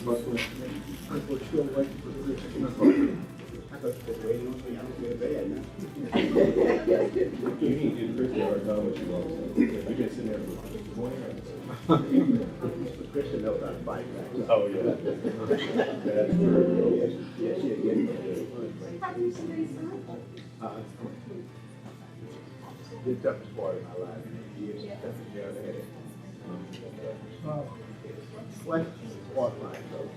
We're still waiting for the chicken. I thought you were waiting until y'all get to bed now. You need to Chris or tell what you want. You've been sitting there for 20 minutes. Christian knows how to fight back. Oh, yeah. That's true. Yes, the toughest part of my life. Years of toughest job I had. What? Sport line, though.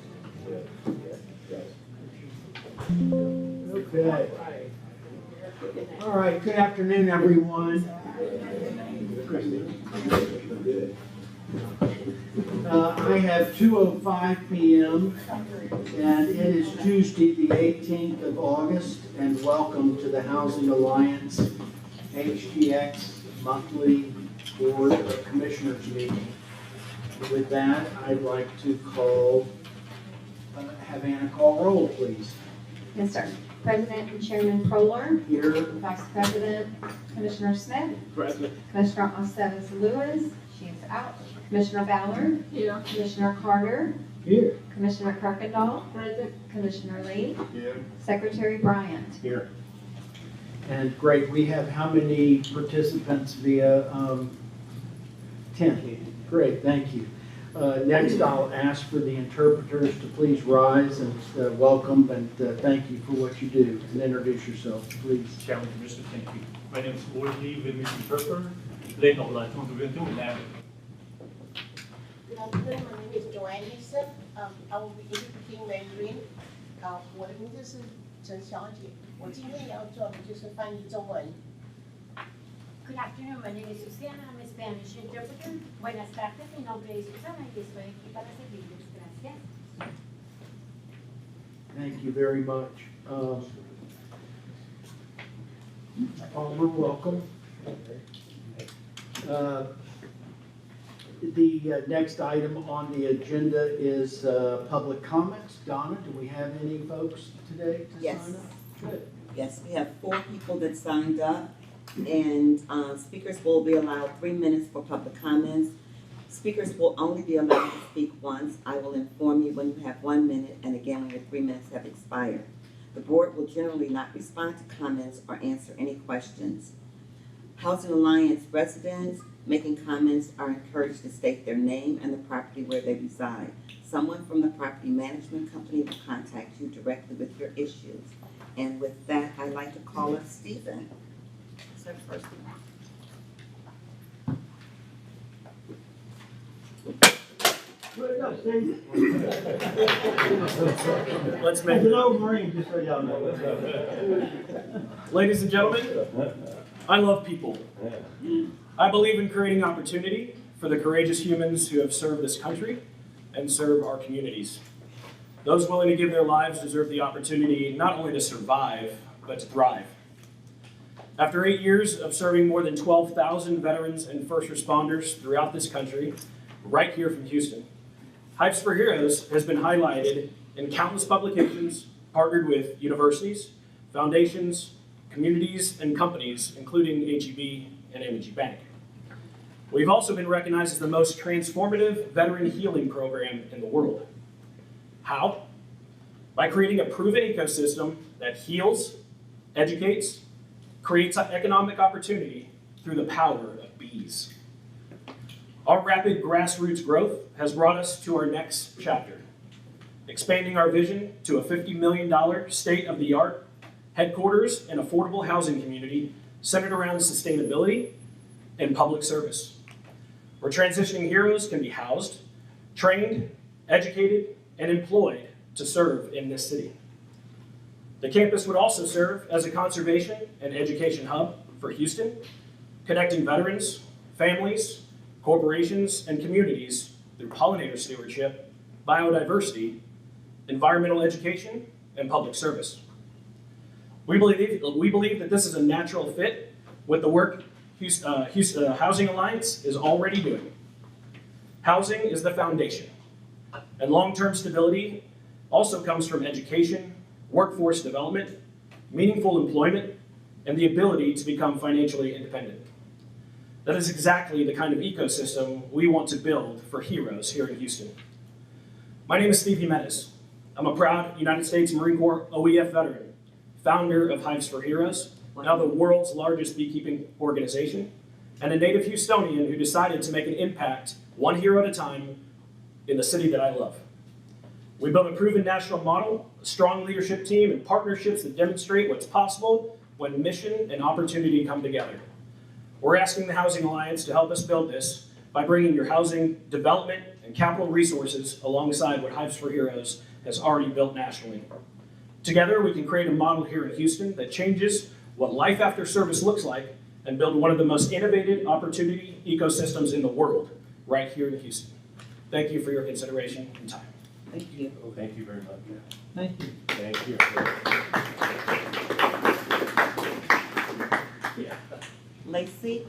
Yes. Okay. All right, good afternoon, everyone. I have 2:05 p.m. and it is Tuesday, the 18th of August, and welcome to the Housing Alliance HTX monthly Board of Commissioners meeting. With that, I'd like to have Anna call roll, please. Yes, sir. President and Chairman Proler. Here. Vice President, Commissioner Smith. President. Commissioner Aceves Lewis. She is out. Commissioner Ballard. Here. Commissioner Carter. Here. Commissioner Kirkendall. Present. Commissioner Lee. Here. Secretary Bryant. Here. And great, we have how many participants via 10? Great, thank you. Next, I'll ask for the interpreters to please rise and welcome and thank you for what you do. And introduce yourself, please. Chairman, Commissioner, thank you. My name is Ward Lee with Mr. Interpreter. Today, I would like to introduce you now. Good afternoon, my name is Joanne Lisa. I will be interpreting Mandarin. 我的名字是陈小姐，我今天要做的就是翻译中文。Good afternoon, my name is Susana, I'm a Spanish interpreter. Buenas tardes, mi nombre es Susana y estoy aquí para servirles. Gracias. Thank you very much. Palmer, welcome. The next item on the agenda is public comments. Donna, do we have any folks today to Yes. sign up? Good. Yes, we have 4 people that signed up, and speakers will be allowed 3 minutes for public comments. Speakers will only be allowed to speak once. I will inform you when you have 1 minute, and again when your 3 minutes have expired. The board will generally not respond to comments or answer any questions. Housing Alliance residents making comments are encouraged to state their name and the property where they reside. Someone from the property management company will contact you directly with your issues. And with that, I'd like to call up Stephen. Is that first one? Let's make it over, Marine, just so y'all know. Ladies and gentlemen, I love people. I believe in creating opportunity for the courageous humans who have served this country and serve our communities. Those willing to give their lives deserve the opportunity not only to survive, but to thrive. After 8 years of serving more than 12,000 veterans and first responders throughout this country, right here from Houston, Hypes for Heroes has been highlighted in countless publications, partnered with universities, foundations, communities, and companies, including HEB and M&G Bank. We've also been recognized as the most transformative veteran healing program in the world. How? By creating a proven ecosystem that heals, educates, creates economic opportunity through the power of bees. Our rapid grassroots growth has brought us to our next chapter, expanding our vision to a $50 million state-of-the-art headquarters and affordable housing community centered around sustainability and public service, where transitioning heroes can be housed, trained, educated, and employed to serve in this city. The campus would also serve as a conservation and education hub for Houston, connecting veterans, families, corporations, and communities through pollinator stewardship, biodiversity, environmental education, and public service. We believe that this is a natural fit with the work Housing Alliance is already doing. Housing is the foundation, and long-term stability also comes from education, workforce development, meaningful employment, and the ability to become financially independent. That is exactly the kind of ecosystem we want to build for heroes here in Houston. My name is Steve Jimenez. I'm a proud United States Marine Corps OEF veteran, founder of Hives for Heroes, now the world's largest beekeeping organization, and a native Houstonian who decided to make an impact one hero at a time in the city that I love. We built a proven national model, a strong leadership team, and partnerships that demonstrate what's possible when mission and opportunity come together. We're asking the Housing Alliance to help us build this by bringing your housing development and capital resources alongside what Hives for Heroes has already built nationally. Together, we can create a model here in Houston that changes what life after service looks like and build one of the most innovative opportunity ecosystems in the world right here in Houston. Thank you for your consideration and time. Thank you. Well, thank you very much. Thank you. Thank you. Lacey?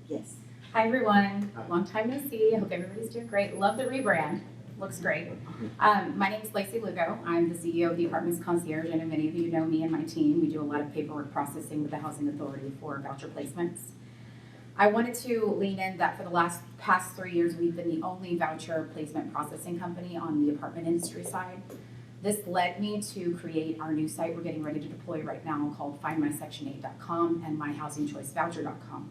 Yes. Hi everyone, long time no see. I hope everybody's doing great. Love the rebrand, looks great. My name is Lacey Lugo. I'm the CEO of the Apartments Concierge. I know many of you know me and my team. We do a lot of paperwork processing with the Housing Authority for voucher placements. I wanted to lean in that for the past 3 years, we've been the only voucher placement processing company on the apartment industry side. This led me to create our new site we're getting ready to deploy right now called findmysection8.com and myhousingchoicevoucher.com.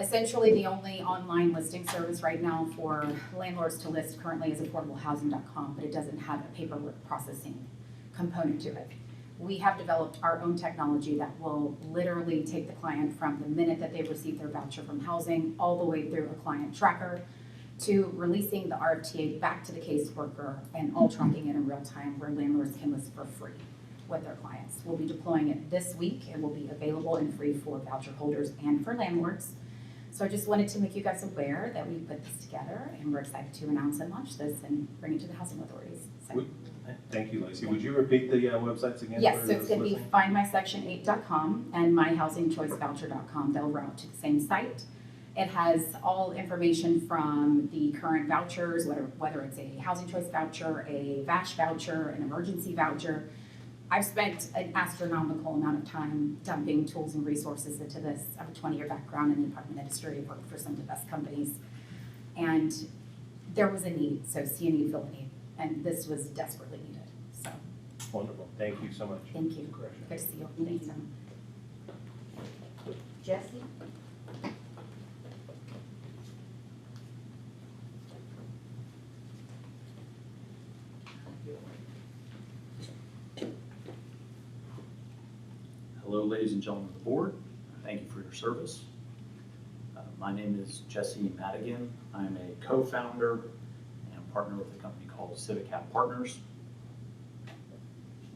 Essentially, the only online listing service right now for landlords to list currently is affordablehousing.com, but it doesn't have a paperwork processing component to it. We have developed our own technology that will literally take the client from the minute that they receive their voucher from housing all the way through a client tracker to releasing the RFTA back to the caseworker and all tracking it in real time where landlords can list for free with their clients. We'll be deploying it this week. It will be available and free for voucher holders and for landlords. So I just wanted to make you guys aware that we put this together and we're excited to announce and launch this and bring it to the housing authorities. So. Thank you, Lacey. Would you repeat the websites again? Yes, so it's going to be findmysection8.com and myhousingchoicevoucher.com. They'll route to the same site. It has all information from the current vouchers, whether it's a housing choice voucher, a VASH voucher, an emergency voucher. I've spent an astronomical amount of time dumping tools and resources into this. I have a 20-year background in the apartment industry. I've worked for some of the best companies. And there was a need, so see a need, fill a need. And this was desperately needed, so. Wonderful. Thank you so much. Thank you. Good to see you. Thank you. Jesse? Hello, ladies and gentlemen of the board. Thank you for your service. My name is Jesse Madigan. I'm a co-founder and partner with a company called Civic Cap Partners.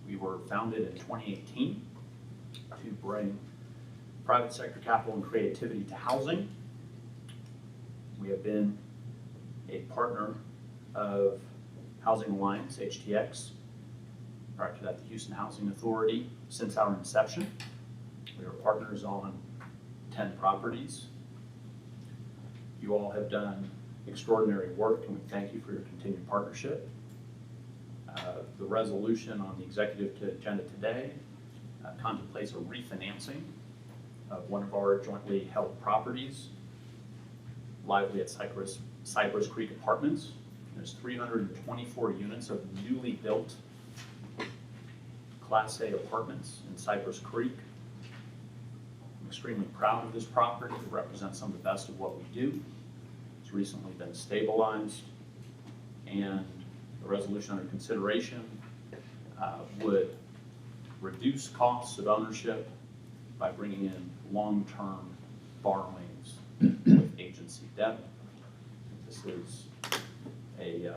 We were founded in 2018 to bring private sector capital and creativity to housing. We have been a partner of Housing Alliance HTX, prior to that the Houston Housing Authority, since our inception. We are partners on 10 properties. You all have done extraordinary work and we thank you for your continued partnership. The resolution on the executive agenda today contemplates a refinancing of one of our jointly held properties, Lively at Cypress Creek Apartments. There's 324 units of newly built Class A apartments in Cypress Creek. I'm extremely proud of this property. It represents some of the best of what we do. It's recently been stabilized, and the resolution under consideration would reduce costs of ownership by bringing in long-term borrowings with agency debt. This is an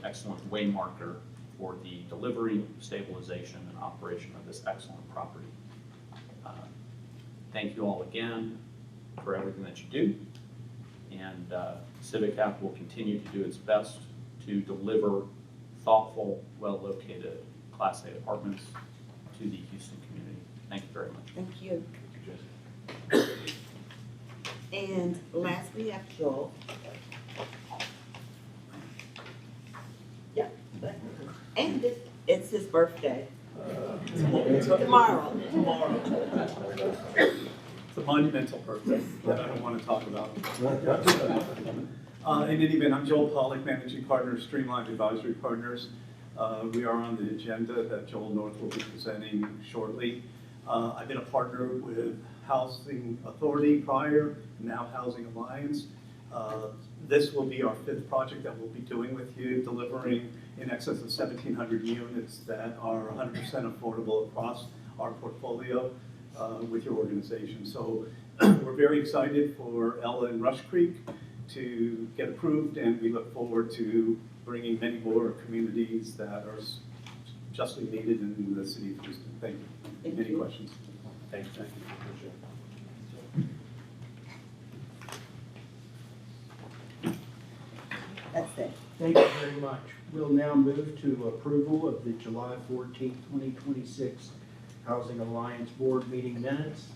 excellent waymarker for the delivery, stabilization, and operation of this excellent property. Thank you all again for everything that you do, and Civic Cap will continue to do its best to deliver thoughtful, well-located Class A apartments to the Houston community. Thank you very much. Thank you. Thank you, Jesse. And last we have Joel. Yeah. And it's his birthday. Tomorrow. It's a monumental purpose that I don't want to talk about. In any event, I'm Joel Pollack, Managing Partner of Streamlined Advisory Partners. We are on the agenda that Joel North will be presenting shortly. I've been a partner with Housing Authority prior, now Housing Alliance. This will be our 5th project that we'll be doing with you, delivering in excess of 1,700 units that are 100% affordable across our portfolio with your organization. So we're very excited for Ella and Rush Creek to get approved, and we look forward to bringing many more communities that are justly needed in the city of Houston. Thank you. Any questions? Thank you. That's it. Thank you very much. We'll now move to approval of the July 14th, 2026 Housing Alliance Board meeting minutes.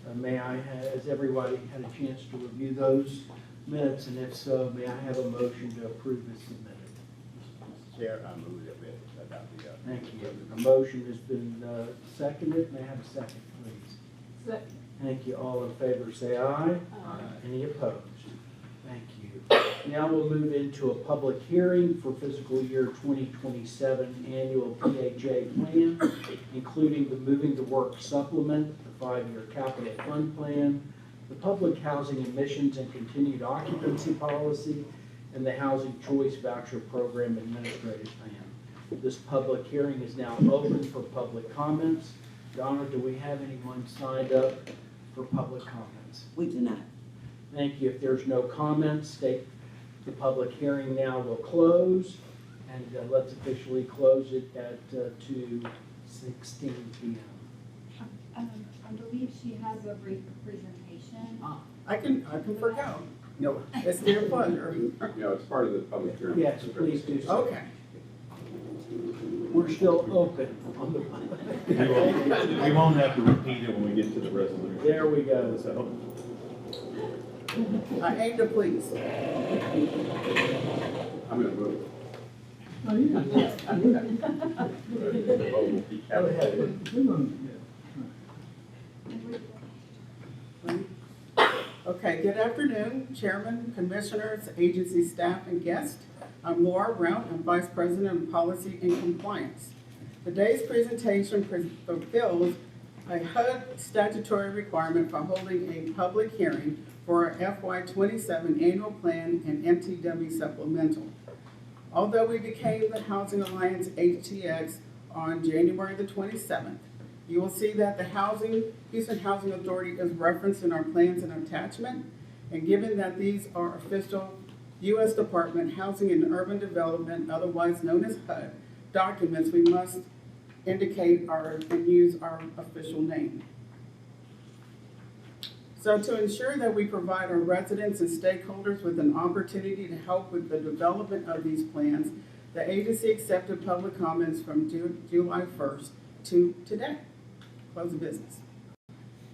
Has everybody had a chance to review those minutes? And if so, may I have a motion to approve as submitted? Chair, I move that we adopt the. Thank you. A motion has been seconded. May I have a second, please? Second. Thank you. All in favor, say aye. Any opposed? Thank you. Now we'll move into a public hearing for fiscal year 2027 annual PHA plan, including the Moving to Work supplement, the 5-year capital fund plan, the public housing admissions and continued occupancy policy, and the housing choice voucher program administrative plan. This public hearing is now open for public comments. Donna, do we have anyone signed up for public comments? We do not. Thank you. If there's no comments, the public hearing now will close, and let's officially close it at 2:16 p.m. I believe she has a brief presentation. I can forego. No, it's their pleasure. It's part of the public hearing. Yes, please do so. Okay. We're still open on the. We won't have to repeat it when we get to the resolution. There we go. So, I aim to please. I'm gonna vote. Oh, yeah. The vote will be Go ahead. Okay, good afternoon, Chairman, Commissioners, agency staff, and guests. I'm Laura Brown, I'm Vice President of Policy and Compliance. Today's presentation fulfills a HUD statutory requirement for holding a public hearing for our FY27 annual plan and MTW supplemental. Although we became the Housing Alliance HTX on January the 27th, you will see that the Houston Housing Authority is referenced in our plans and attachment. And given that these are official U.S. Department Housing and Urban Development, otherwise known as HUD, documents, we must indicate and use our official name. So to ensure that we provide our residents and stakeholders with an opportunity to help with the development of these plans, the agency accepted public comments from July 1st to today, close of business.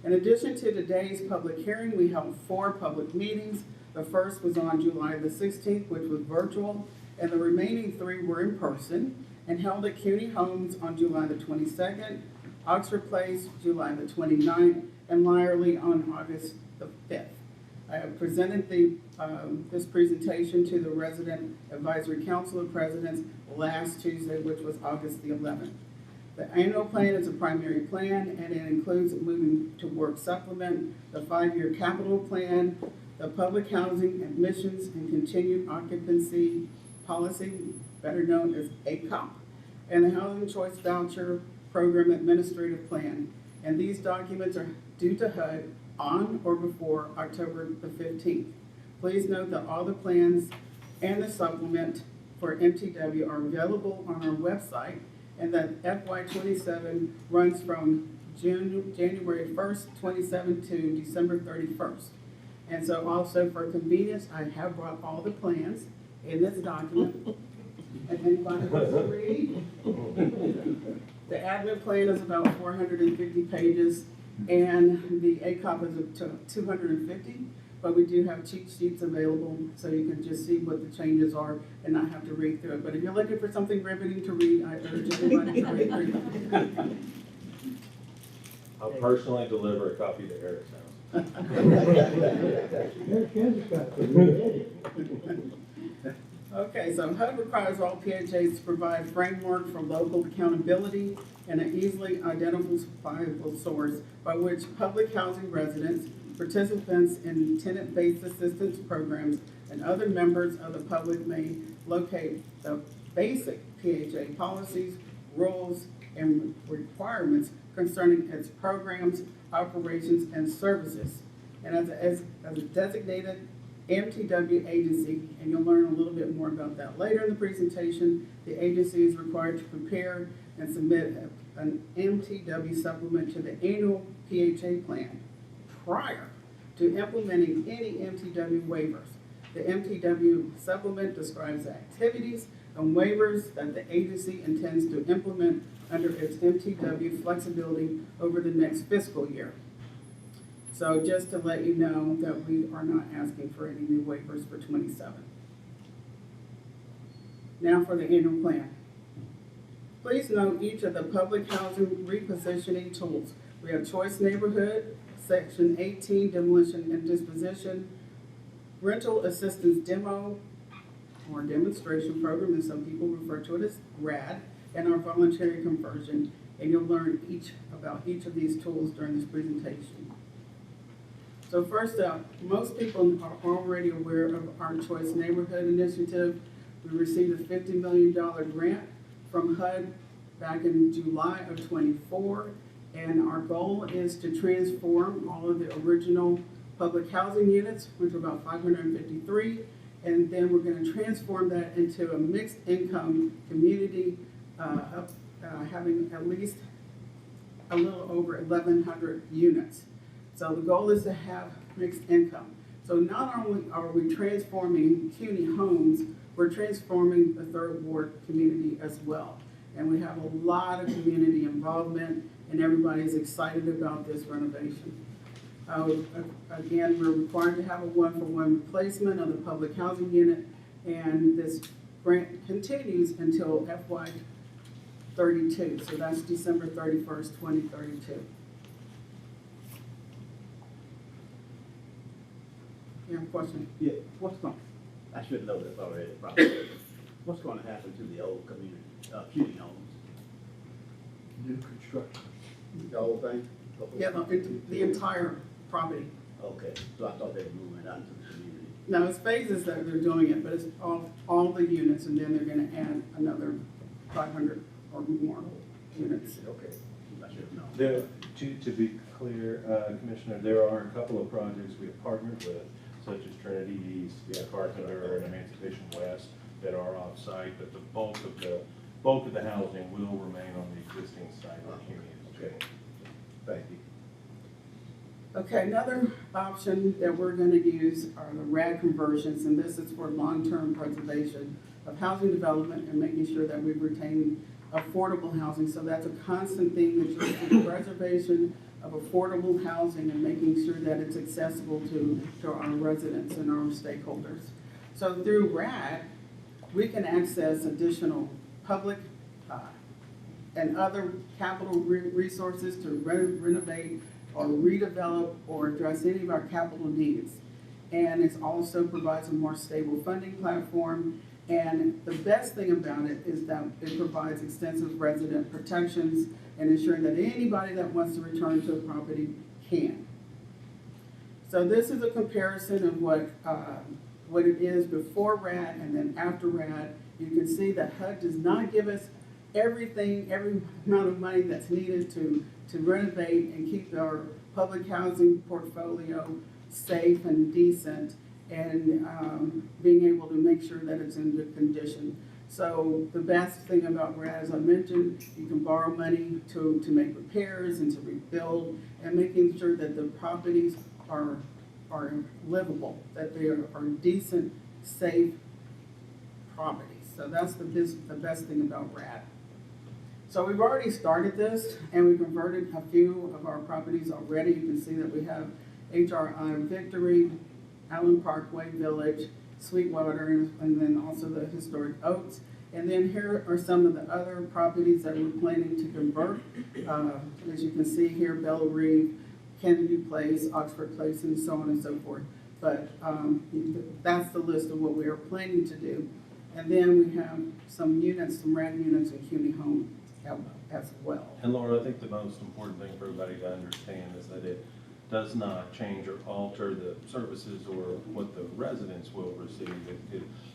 In addition to today's public hearing, we held 4 public meetings. The first was on July the 16th, which was virtual, and the remaining 3 were in person and held at CUNY Homes on July the 22nd, Oxford Place, July the 29th, and Lyerly on August the 5th. I have presented this presentation to the Resident Advisory Council of Presidents last Tuesday, which was August the 11th. The annual plan is a primary plan, and it includes a Moving to Work supplement, the 5-year capital plan, the public housing admissions and continued occupancy policy, better known as ACOP, and the housing choice voucher program administrative plan. And these documents are due to HUD on or before October the 15th. Please note that all the plans and the supplement for MTW are available on our website, and that FY27 runs from January 1st, 27 to December 31st. And so also for convenience, I have brought all the plans in this document. If anybody wants to read. The admin plan is about 450 pages, and the ACOP is up to 250. but we do have cheat sheets available, so you can just see what the changes are and not have to read through it. But if you're looking for something riveting to read, I urge everybody to read through it. I'll personally deliver a copy to Eric's house. Okay, so HUD requires all PHAs to provide framework for local accountability and an easily identifiable source by which public housing residents, participants in tenant-based assistance programs, and other members of the public may locate the basic PHA policies, rules, and requirements concerning its programs, operations, and services. And as a designated MTW agency, and you'll learn a little bit more about that later in the presentation, the agency is required to prepare and submit an MTW supplement to the annual PHA plan prior to implementing any MTW waivers. The MTW supplement describes the activities and waivers that the agency intends to implement under its MTW flexibility over the next fiscal year. So just to let you know that we are not asking for any new waivers for 27. Now for the annual plan. Please note each of the public housing repositioning tools. We have Choice Neighborhood, Section 18, Demolition and Disposition, Rental Assistance Demo or Demonstration Program, and some people refer to it as RAD, and our voluntary conversion. And you'll learn about each of these tools during this presentation. So first up, most people are already aware of our Choice Neighborhood Initiative. We received a $50 million grant from HUD back in July of 24, and our goal is to transform all of the original public housing units, which are about 553, and then we're going to transform that into a mixed income community, having at least a little over 1,100 units. So the goal is to have mixed income. So not only are we transforming CUNY homes, we're transforming the Third Ward community as well. And we have a lot of community involvement, and everybody's excited about this renovation. Again, we're required to have a one-for-one replacement of the public housing unit, and this grant continues until FY 32, so that's December 31st, 2032. You have a question? Yeah, I should know this already, probably. What's going to happen to the old community, CUNY homes? New construction. The whole thing? Yeah, the entire property. Okay, so I thought they were moving out into the community. No, it's phases that they're doing it, but it's all the units, and then they're gonna add another 500 or more units. Okay, I should have known. To be clear, Commissioner, there are a couple of projects we have partnered with, such as Trinity East, Carpenter, and Emancipation West, that are off-site, but the bulk of the housing will remain on the existing site of CUNY. Okay, thank you. Okay, another option that we're gonna use are the RAD conversions, and this is for long-term preservation of housing development and making sure that we retain affordable housing. So that's a constant thing that you're doing, preservation of affordable housing and making sure that it's accessible to our residents and our stakeholders. So through RAD, we can access additional public and other capital resources to renovate or redevelop or address any of our capital needs. And it also provides a more stable funding platform. And the best thing about it is that it provides extensive resident protections and ensuring that anybody that wants to return to a property can. So this is a comparison of what it is before RAD and then after RAD. You can see that HUD does not give us everything, every amount of money that's needed to renovate and keep our public housing portfolio safe and decent, and being able to make sure that it's in good condition. So the best thing about RAD, as I mentioned, you can borrow money to make repairs and to rebuild, and making sure that the properties are livable, that they are decent, safe properties. So that's the best thing about RAD. So we've already started this, and we converted a few of our properties already. You can see that we have HRI Victory, Allen Parkway Village, Sweetwater, and then also the historic Oaks. And then here are some of the other properties that we're planning to convert. As you can see here, Belle Reve, Kennedy Place, Oxford Place, and so on and so forth. But that's the list of what we are planning to do. And then we have some units, some rad units in CUNY Home as well. And Laura, I think the most important thing for everybody to understand is that it does not change or alter the services or what the residents will receive.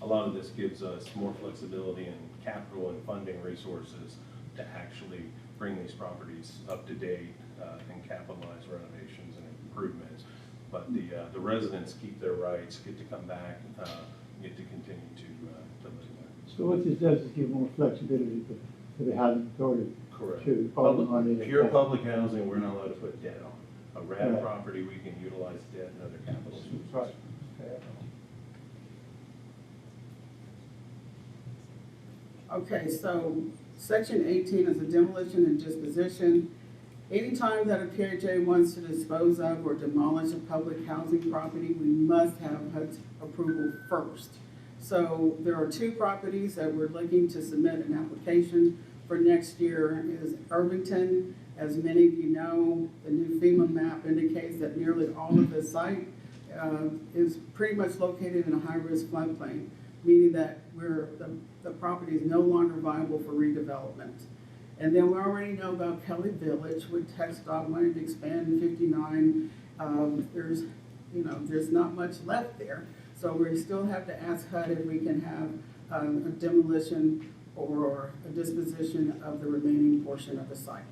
A lot of this gives us more flexibility in capital and funding resources to actually bring these properties up to date and capitalize renovations and improvements. But the residents keep their rights, get to come back, get to continue to live there. So what this does is give more flexibility for the housing authority. Correct. To follow on Pure public housing, we're not allowed to put debt on. A RAD property, we can utilize debt and other capital sources. Right. Okay, so section 18 is a demolition and disposition. Anytime that a PHA wants to dispose of or demolish a public housing property, we must have HUD's approval first. So there are two properties that we're looking to submit an application for next year. Is Irvington. As many of you know, the new FEMA map indicates that nearly all of the site is pretty much located in a high-risk floodplain, meaning that the property is no longer viable for redevelopment. And then we already know about Kelly Village, with TxDOT wanting to expand 59. There's not much left there. So we still have to ask HUD if we can have a demolition or a disposition of the remaining portion of the site.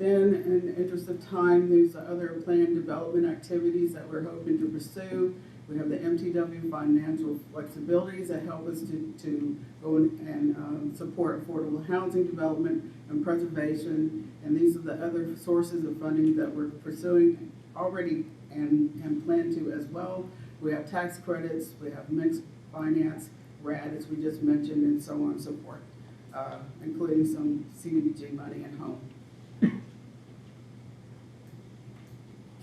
Then, in the interest of time, there's other planned development activities that we're hoping to pursue. We have the MTW financial flexibilities that help us to go and support affordable housing development and preservation. And these are the other sources of funding that we're pursuing already and plan to as well. We have tax credits, we have mixed finance, RAD, as we just mentioned, and so on and so forth, including some CDBG money at home.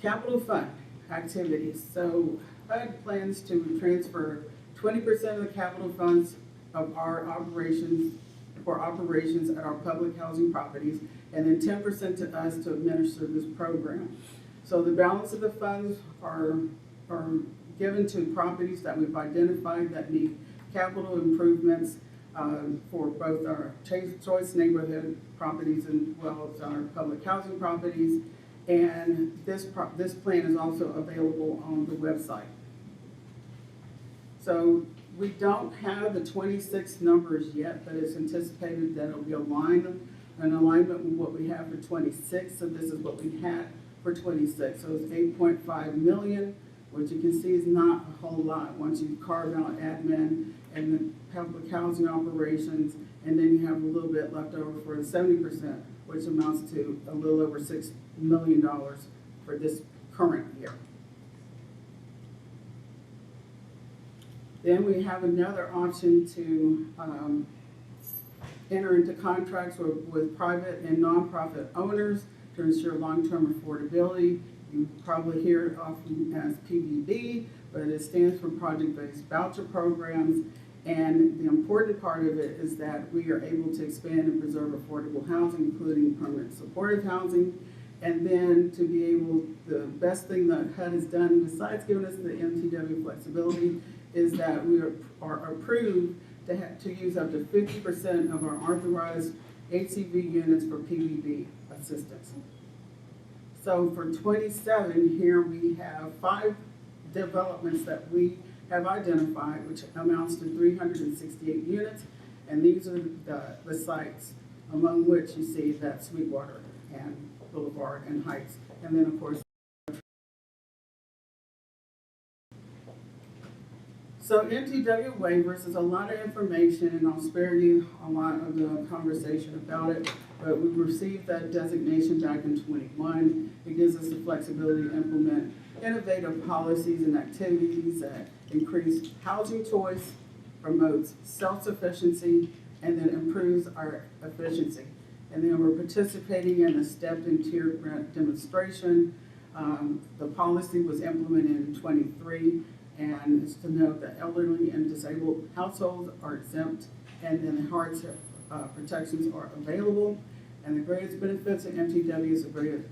Capital fund activities. So HUD plans to transfer 20% of the capital funds of our operations at our public housing properties, and then 10% to us to administer this program. So the balance of the funds are given to properties that we've identified that need capital improvements for both our choice neighborhood properties as well as our public housing properties. And this plan is also available on the website. So we don't have the 26 numbers yet, but it's anticipated that it'll be in alignment with what we have for 26. So this is what we had for 26. So it's 8.5 million, which you can see is not a whole lot once you carve out admin and the public housing operations, and then you have a little bit left over for the 70%, which amounts to a little over $6 million for this current year. Then we have another option to enter into contracts with private and nonprofit owners to ensure long-term affordability. You probably hear it often as PBB, but it stands for Project-Based Voucher Programs. And the important part of it is that we are able to expand and preserve affordable housing, including permanent supportive housing. And then to be able, the best thing that HUD has done, besides giving us the MTW flexibility, is that we are approved to use up to 50% of our authorized HCV units for PBB assistance. So for 27 here, we have 5 developments that we have identified, which amounts to 368 units. And these are the sites, among which you see that Sweetwater and Boulevard and Heights. And then, of course, so MTW waivers is a lot of information, and I'll spare you a lot of the conversation about it, but we received that designation back in 21. It gives us the flexibility to implement innovative policies and activities that increase housing choice, promotes self-sufficiency, and then improves our efficiency. And then we're participating in a stepped and tiered grant demonstration policy was implemented in '23, and it's to note that elderly and disabled households are exempt, and then the hardship protections are available. And the greatest benefits of MTW is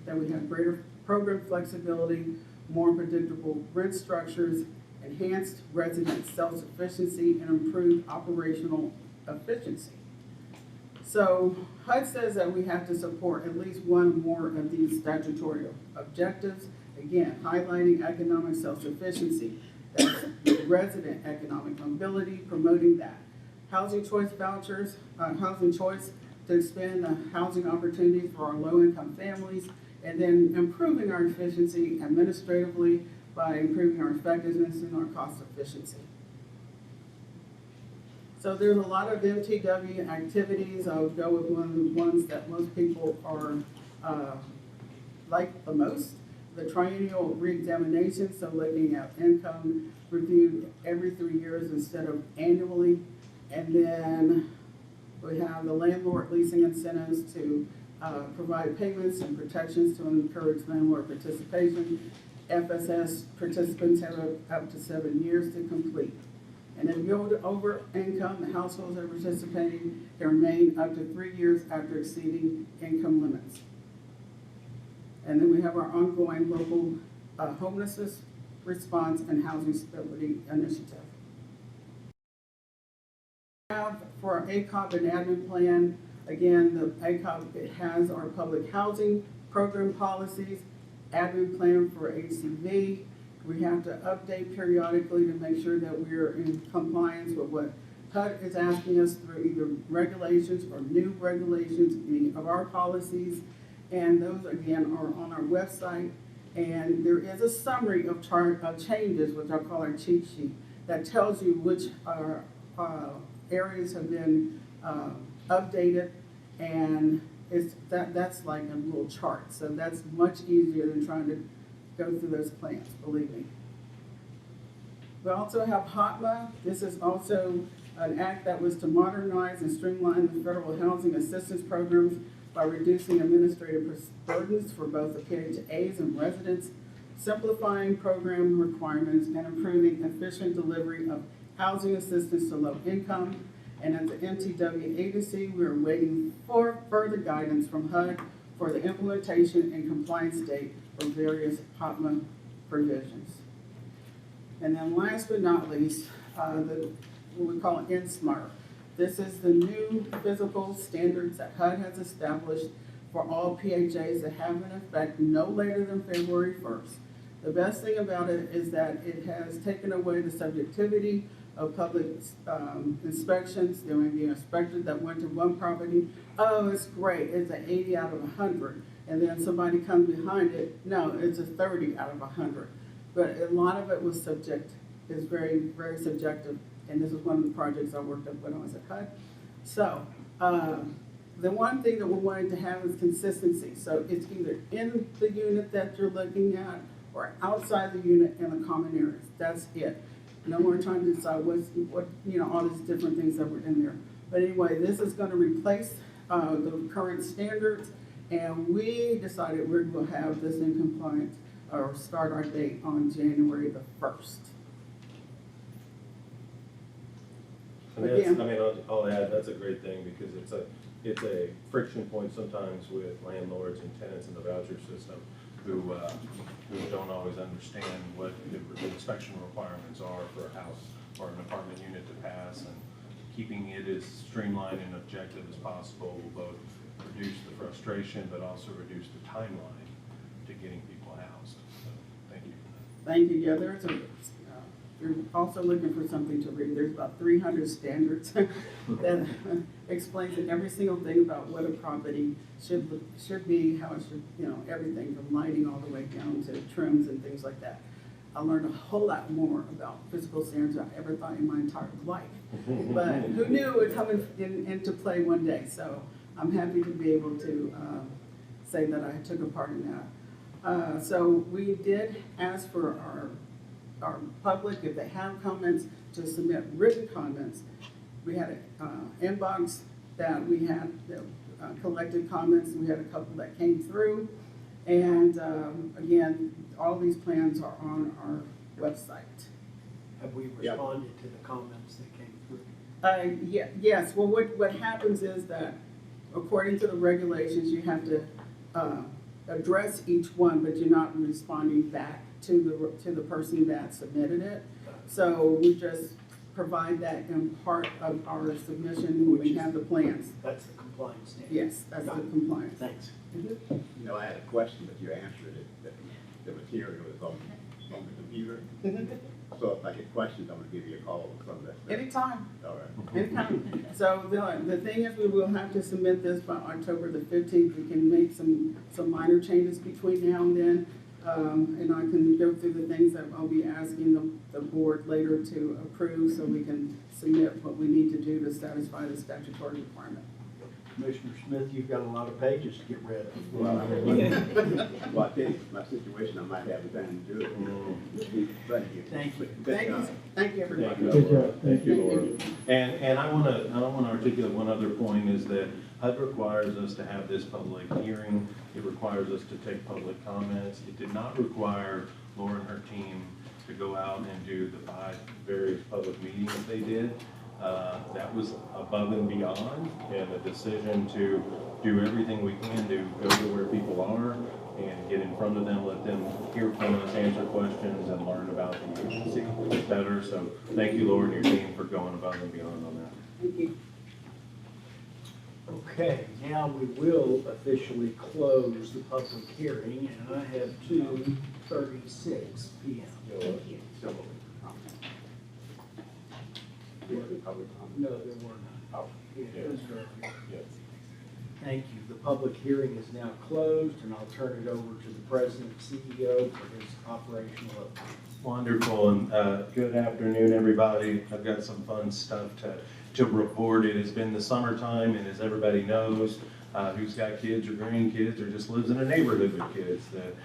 that we have greater program flexibility, more predictable rent structures, enhanced resident self-sufficiency, and improved operational efficiency. So HUD says that we have to support at least one more of these statutory objectives. Again, highlighting economic self-sufficiency, that's resident economic mobility, promoting that. Housing choice vouchers, housing choice to expand the housing opportunities for our low-income families, and then improving our efficiency administratively by improving our effectiveness and our cost efficiency. So there's a lot of MTW activities. I'll go with one of the ones that most people are like the most, the triennial reexamination, so looking at income reviewed every 3 years instead of annually. And then we have the landlord leasing incentives to provide payments and protections to encourage landlord participation. FSS participants have up to 7 years to complete. And if you go over income, the households that are participating can remain up to 3 years after exceeding income limits. And then we have our ongoing local homelessness response and housing stability initiative. For our ACOP and admin plan, again, the ACOP, it has our public housing program policies, admin plan for HCV. We have to update periodically to make sure that we're in compliance with what HUD is asking us through either regulations or new regulations, any of our policies. And those, again, are on our website. And there is a summary of changes, which I call our cheat sheet, that tells you which areas have been updated, and that's like a little chart. So that's much easier than trying to go through those plans, believe me. We also have HOTMA. This is also an act that was to modernize and streamline the federal housing assistance programs by reducing administrative burdens for both the PHAs and residents, simplifying program requirements, and improving efficient delivery of housing assistance to low income. And at the MTW agency, we are waiting for further guidance from HUD for the implementation and compliance date for various HOTMA provisions. And then last but not least, what we call NSMART. This is the new physical standards that HUD has established for all PHAs that have an effect no later than February 1st. The best thing about it is that it has taken away the subjectivity of public inspections. There may be an inspector that went to one property, oh, it's great, it's an 80 out of 100. And then somebody comes behind it, no, it's a 30 out of 100. But a lot of it was is very, very subjective. And this is one of the projects I worked on when I was at HUD. So the one thing that we're wanting to have is consistency. So it's either in the unit that you're looking at or outside the unit in the common areas. That's it. No more trying to decide all these different things that were in there. But anyway, this is going to replace the current standards, and we decided we're going to have this in compliance or start our date on January the 1st. And that's, I'll add, that's a great thing because it's a friction point sometimes with landlords and tenants in the voucher system who don't always understand what the inspection requirements are for a house or an apartment unit to pass, and keeping it as streamlined and objective as possible will both reduce the frustration but also reduce the timeline to getting people housed. So thank you for that. Thank you. Yeah, you're also looking for something to read. There's about 300 standards that explains every single thing about what a property should be, how it should, everything from lighting all the way down to trims and things like that. I learned a whole lot more about physical standards than I ever thought in my entire life. But who knew it would come into play one day? So I'm happy to be able to say that I took a part in that. So we did ask for our public, if they have comments, to submit written comments. We had an inbox that we had collected comments. We had a couple that came through. And again, all these plans are on our website. Have we responded to the comments that came through? Yes, well, what happens is that according to the regulations, you have to, address each one, but you're not responding back to the person that submitted it. So we just provide that in part of our submission when we have the plans. That's the compliance standard. Yes, that's the compliance. Thanks. You know, I had a question, but you answered it, that the material is on the computer. So if I get questions, I'm gonna give you a call or something like that. Anytime. All right. Anytime. So the thing is, we will have to submit this by October the 15th. We can make some minor changes between now and then. And I can go through the things that I'll be asking the board later to approve so we can submit what we need to do to satisfy the statutory requirement. Commissioner Smith, you've got a lot of pages to get rid of. Well, I think my situation, I might have the time to do it. Thank you. Thank you. Thank you, everybody. Thank you, Laura. Thank you, Laura. And I want to articulate one other point is that HUD requires us to have this public hearing. It requires us to take public comments. It did not require Laura and her team to go out and do the 5 various public meetings they did. That was above and beyond, and a decision to do everything we can to go to where people are and get in front of them, let them hear from us, answer questions, and learn about the agency better. So thank you, Laura, and your team for going above and beyond on that. Thank you. Okay, now we will officially close the public hearing, and I have 2:36 p.m. Thank you. No, there were none. Oh, Yeah, it was earlier. Yes. Thank you. The public hearing is now closed, and I'll turn it over to the President and CEO for his operational update. Wonderful, and good afternoon, everybody. I've got some fun stuff to report. It has been the summertime, and as everybody knows, who's got kids or grandkids or just lives in a neighborhood with kids, that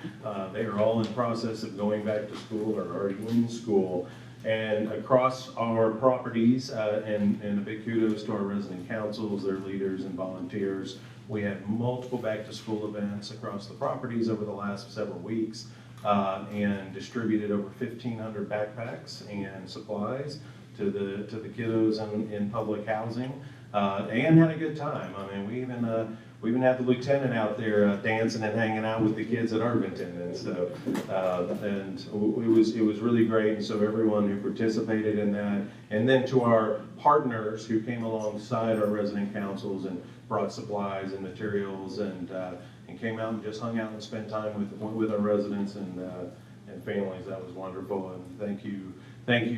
they are all in process of going back to school or already in school. And across our properties, and a big kudos to our resident councils, their leaders and volunteers, we had multiple back-to-school events across the properties over the last several weeks, and distributed over 1,500 backpacks and supplies to the kiddos in public housing, and had a good time. I mean, we even had the lieutenant out there dancing and hanging out with the kids at Irvington, and so and it was really great. And so everyone who participated in that, and then to our partners who came alongside our resident councils and brought supplies and materials and came out and just hung out and spent time with our residents and families. That was wonderful, and thank you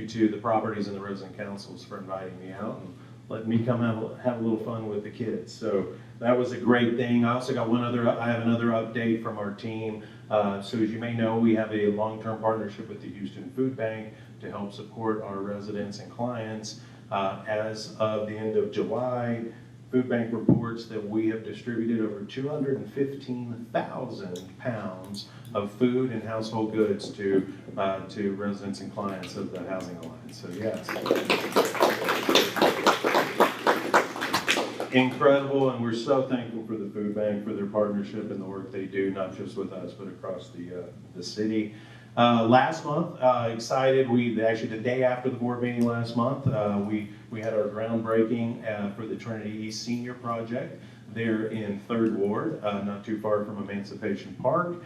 to the properties and the resident councils for inviting me out and letting me come have a little fun with the kids. So that was a great thing. I also got I have another update from our team. So as you may know, we have a long-term partnership with the Houston Food Bank to help support our residents and clients. As of the end of July, Food Bank reports that we have distributed over 215,000 pounds of food and household goods to residents and clients of the Housing Alliance. So yes. Incredible, and we're so thankful for the Food Bank for their partnership and the work they do, not just with us, but across the city. Last month, excited, actually the day after the board meeting last month, we had our groundbreaking for the Trinity East Senior Project there in 3rd Ward, not too far from Emancipation Park.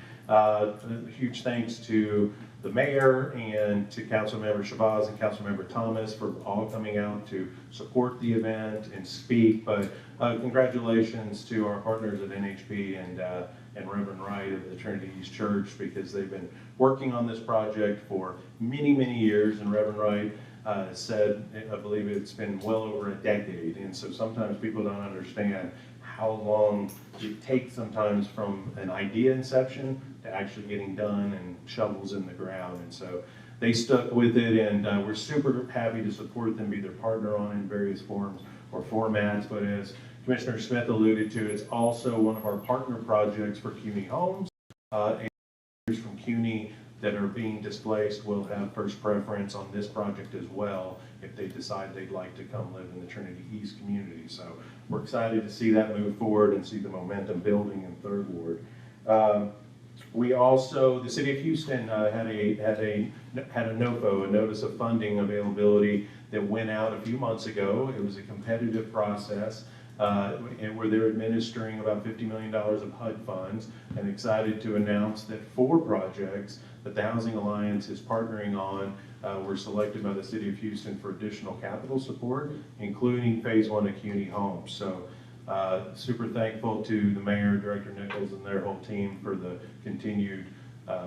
Huge thanks to the mayor and to Councilmember Shabazz and Councilmember Thomas for all coming out to support the event and speak. But congratulations to our partners at NHP and Reverend Wright of the Trinity East Church, because they've been working on this project for many, many years. And Reverend Wright said, I believe it's been well over a decade. And so sometimes people don't understand how long it takes sometimes from an idea inception to actually getting done and shovels in the ground. And so they stuck with it, and we're super happy to support them, be their partner on in various forms or formats. But as Commissioner Smith alluded to, it's also one of our partner projects for CUNY Homes. And from CUNY that are being displaced will have first preference on this project as well if they decide they'd like to come live in the Trinity East community. So we're excited to see that move forward and see the momentum building in 3rd Ward. We also, the city of Houston had a NOFO, a notice of funding availability, that went out a few months ago. It was a competitive process where they're administering about $50 million of HUD funds, and excited to announce that 4 projects that the Housing Alliance is partnering on were selected by the city of Houston for additional capital support, including phase 1 of CUNY Homes. So super thankful to the mayor, Director Nichols, and their whole team for the continued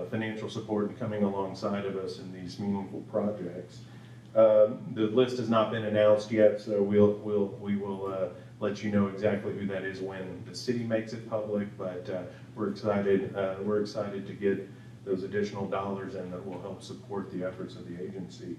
financial support and coming alongside of us in these meaningful projects. The list has not been announced yet, so we will let you know exactly who that is when the city makes it public, but we're excited to get those additional dollars in that will help support the efforts of the agency.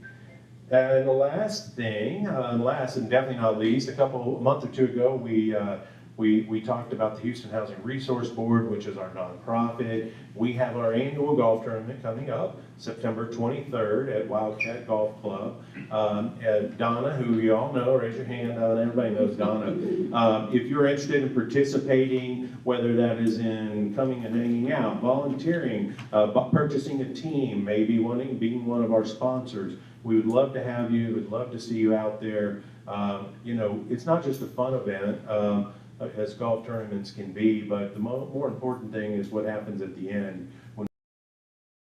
And the last thing, last and definitely not least, a month or two ago, we talked about the Houston Housing Resource Board, which is our nonprofit. We have our annual golf tournament coming up September 23rd at Wildcat Golf Club. Donna, who you all know, raise your hand. Everybody knows Donna. If you're interested in participating, whether that is in coming and hanging out, volunteering, purchasing a team, maybe being one of our sponsors, we would love to have you. We'd love to see you out there. You know, it's not just a fun event, as golf tournaments can be, but the more important thing is what happens at the end. When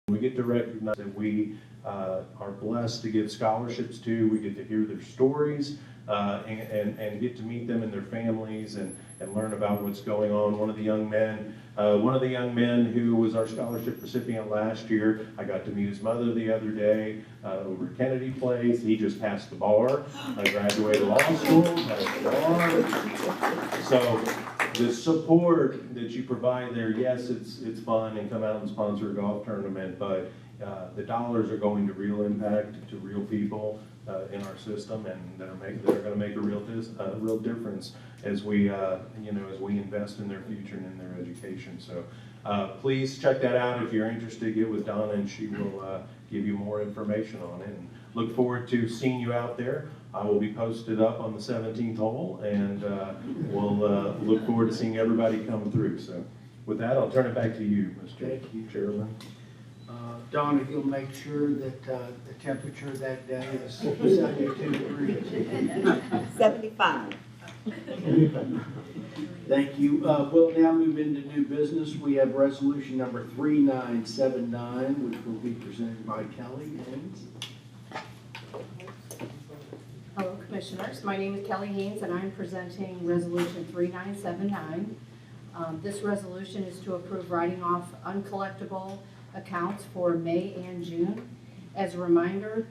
we get to recognize that we are blessed to give scholarships to, we get to hear their stories, and get to meet them and their families and learn about what's going on. One of the young men who was our scholarship recipient last year, I got to meet his mother the other day over at Kennedy Place. He just passed the bar. I graduated law school, passed the bar. So the support that you provide there, yes, it's fun and come out and sponsor a golf tournament, but the dollars are going to real impact, to real people in our system, and that are going to make a real difference as we invest in their future and in their education. So please check that out if you're interested. Get with Donna, and she will give you more information on it. And look forward to seeing you out there. I will be posted up on the 17th hole, and we'll look forward to seeing everybody come through. So with that, I'll turn it back to you, Mr. Chairman. Don, if you'll make sure that the temperature that day is 72 degrees. 75. Thank you. We'll now move into new business. We have resolution number 3979, which will be presented by Kelly Haynes. Hello, Commissioners. My name is Kelly Haynes, and I'm presenting Resolution 3979. This resolution is to approve writing off uncollectible accounts for May and June. As a reminder,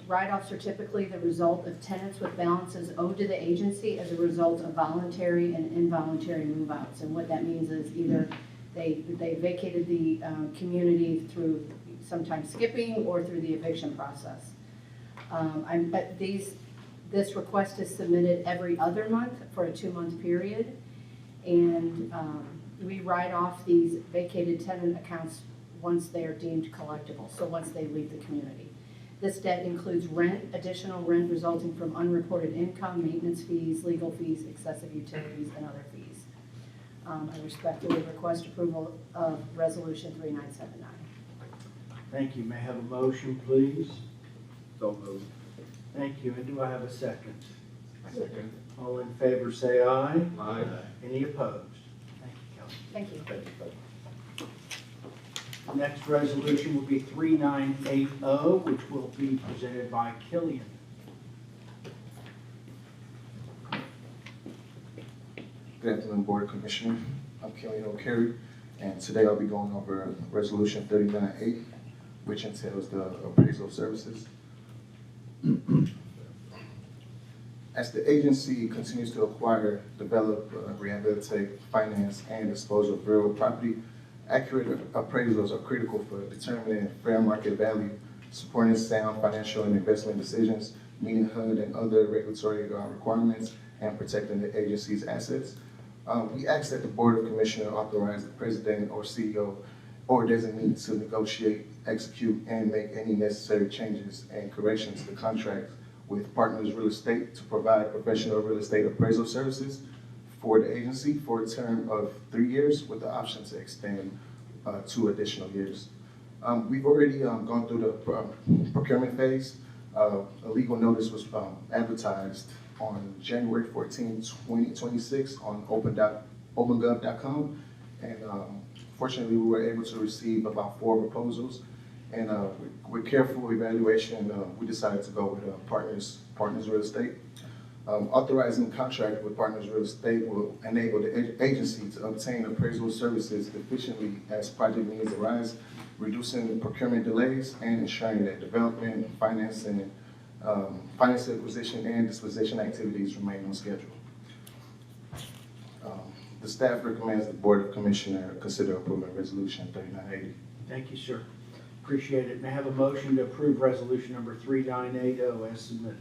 write-offs are typically the result of tenants with balances owed to the agency as a result of voluntary and involuntary move-outs. And what that means is either they vacated the community through sometimes skipping or through the eviction process. But this request is submitted every other month for a 2-month period, and we write off these vacated tenant accounts once they are deemed collectible, so once they leave the community. This debt includes rent, additional rent resulting from unreported income, maintenance fees, legal fees, excessive utilities, and other fees. I respectfully request approval of Resolution 3979. Thank you. May I have a motion, please? So moved. Thank you. And do I have a second? Second. All in favor say aye. Aye. Any opposed? Thank you, Kelly. Thank you. Thank you. The next resolution will be 3980, which will be presented by Killian. Good afternoon, Board of Commissioners. I'm Killian O'Carey, and today I'll be going over Resolution 3980, which entails the appraisal services. As the agency continues to acquire, develop, rehabilitate, finance, and dispose of real property, accurate appraisals are critical for determining fair market value, supporting sound financial and investment decisions, meeting HUD and other regulatory requirements, and protecting the agency's assets. We ask that the Board of Commissioners authorize the President or CEO or designee to negotiate, execute, and make any necessary changes and corrections to contracts with Partners Real Estate to provide professional real estate appraisal services for the agency for a term of 3 years with the option to extend 2 additional years. We've already gone through the procurement phase. A legal notice was advertised on January 14, 2026 on opengov.com. And fortunately, we were able to receive about 4 proposals. And with careful evaluation, we decided to go with Partners Real Estate. Authorizing contract with Partners Real Estate will enable the agency to obtain appraisal services efficiently as project needs arise, reducing procurement delays and ensuring that development, finance acquisition, and disposition activities remain on schedule. The staff recommends the Board of Commissioners consider approving Resolution 3980. Thank you, sir. Appreciate it. May I have a motion to approve resolution number 3980 as submitted?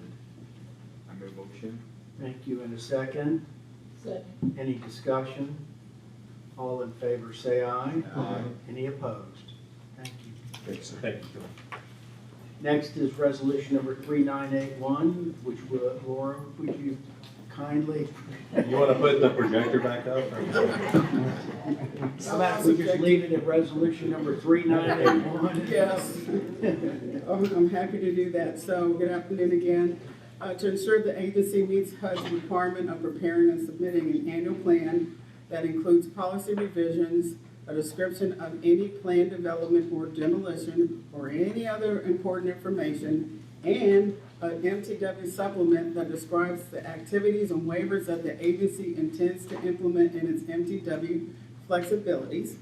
I make a motion. Thank you. And a second? Second. Any discussion? All in favor say aye. Aye. Any opposed? Thank you. Thank you, sir. Thank you, Joe. Next is resolution number 3981, which will, Laura, would you kindly? You want to put the projector back up? How about we just leave it at resolution number 3981? Yes. I'm happy to do that. So good afternoon again. To ensure the agency meets HUD's requirement of preparing and submitting an annual plan that includes policy revisions, a description of any planned development or demolition or any other important information, and an MTW supplement that describes the activities and waivers that the agency intends to implement in its MTW flexibilities.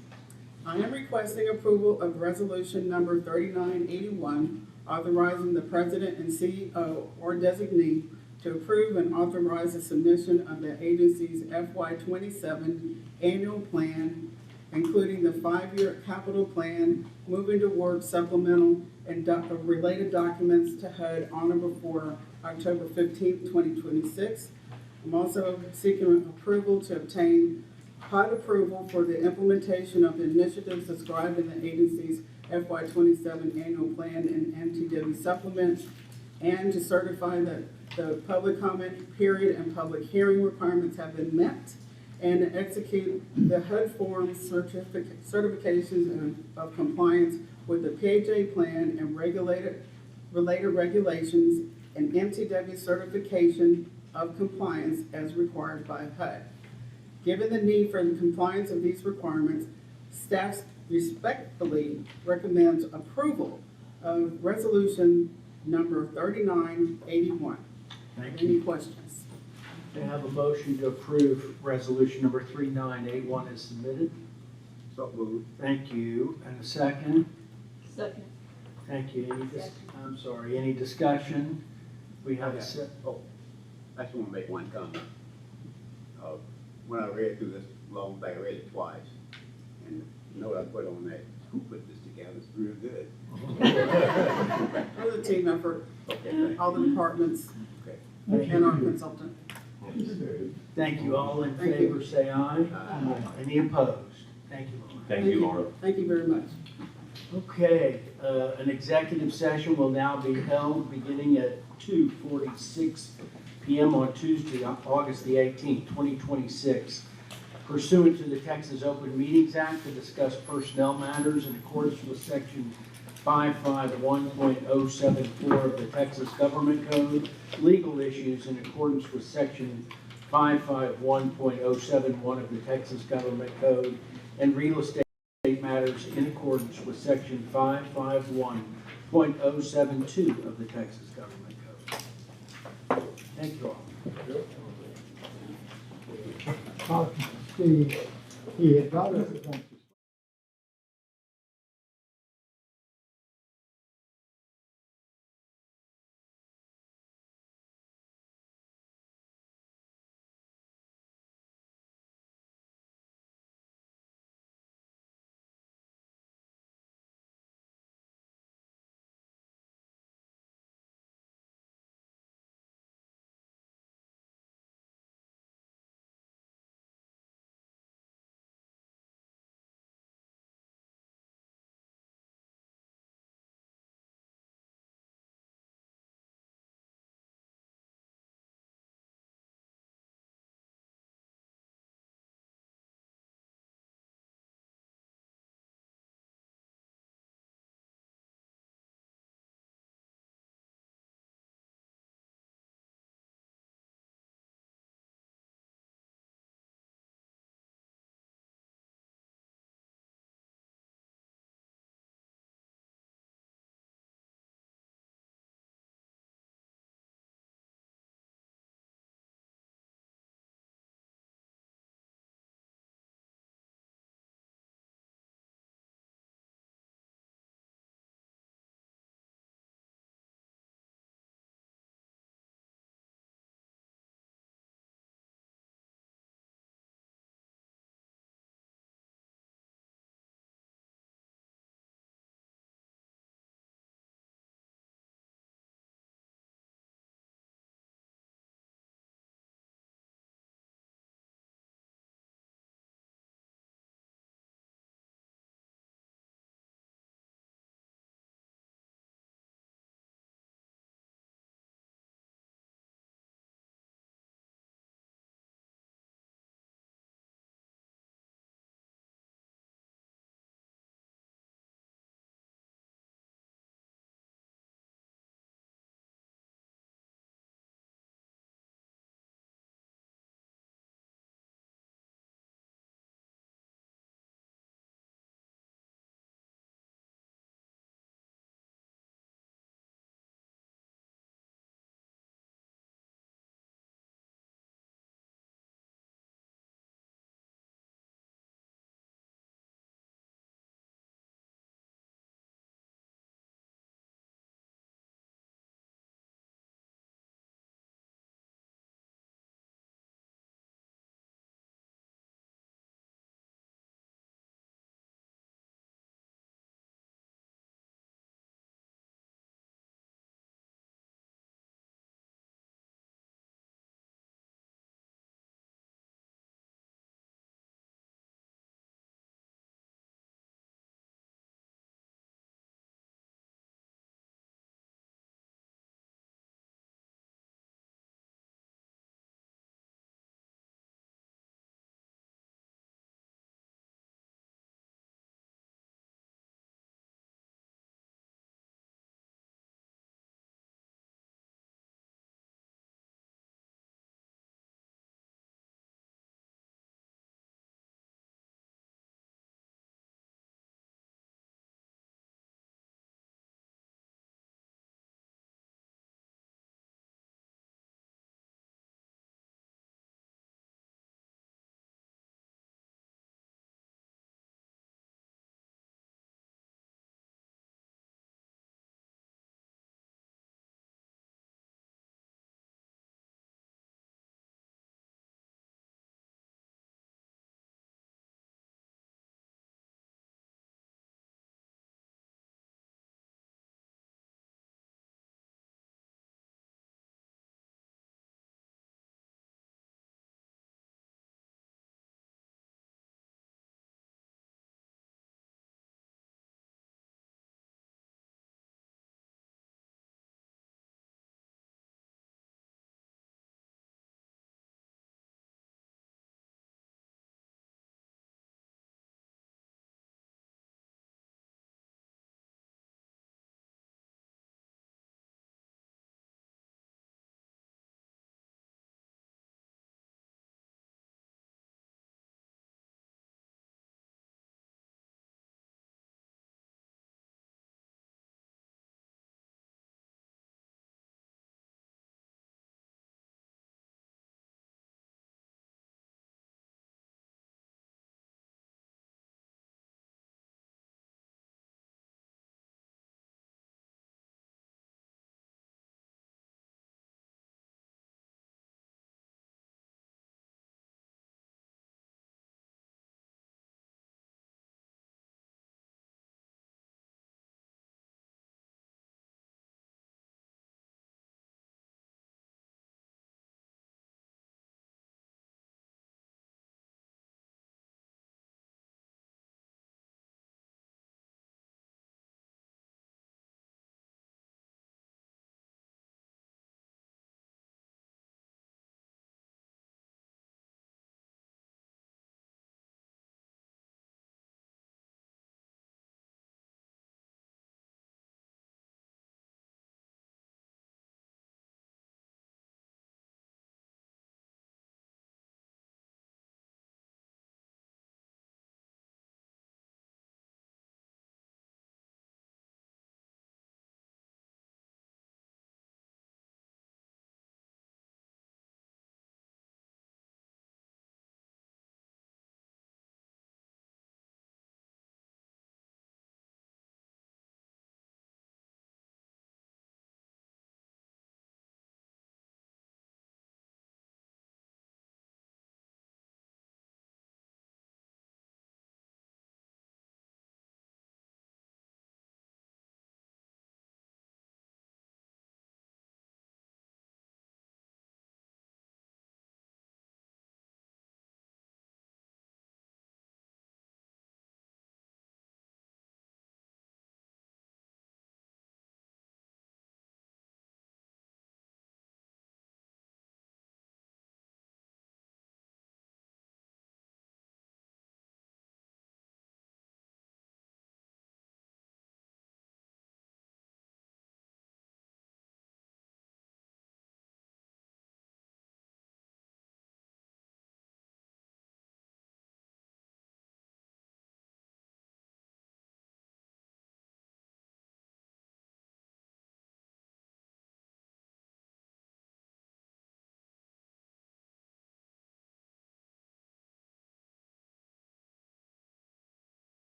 I am requesting approval of resolution number 3981, authorizing the president and CEO or designee to approve and authorize the submission of the agency's FY27 annual plan, including the 5-year capital plan, moving to work supplemental, and related documents to HUD on or before October 15, 2026. I'm also seeking approval to obtain HUD approval for the implementation of the initiatives described in the agency's FY27 annual plan and MTW supplement, and to certify that the public comment period and public hearing requirements have been met, and to execute the HUD form certifications of compliance with the PHA plan and related regulations and MTW certification of compliance as required by HUD. Given the need for the compliance of these requirements, staff respectfully recommends approval of resolution number 3981. Any questions? May I have a motion to approve resolution number 3981 as submitted? So moved. Thank you. And a second? Second. Thank you. I'm sorry, any discussion? We have a I just want to make one comment. When I read through this long thing, I read it twice. And the note I put on that, who put this together? It's real good. It was a team effort, Okay, all the departments okay. and our consultant. Thank you. All in Thank you. favor, say aye. Any opposed? Thank you, Laura. Thank you, Laura. Thank you very much. Okay, an executive session will now be held beginning at 2:46 p.m. on Tuesday, August the 18th, 2026, pursuant to the Texas Open Meetings Act to discuss personnel matters in accordance with Section 551.074 of the Texas Government Code, legal issues in accordance with Section 551.071 of the Texas Government Code, and real estate matters in accordance with Section 551.072 of the Texas Government Code. Thank you all. The advisors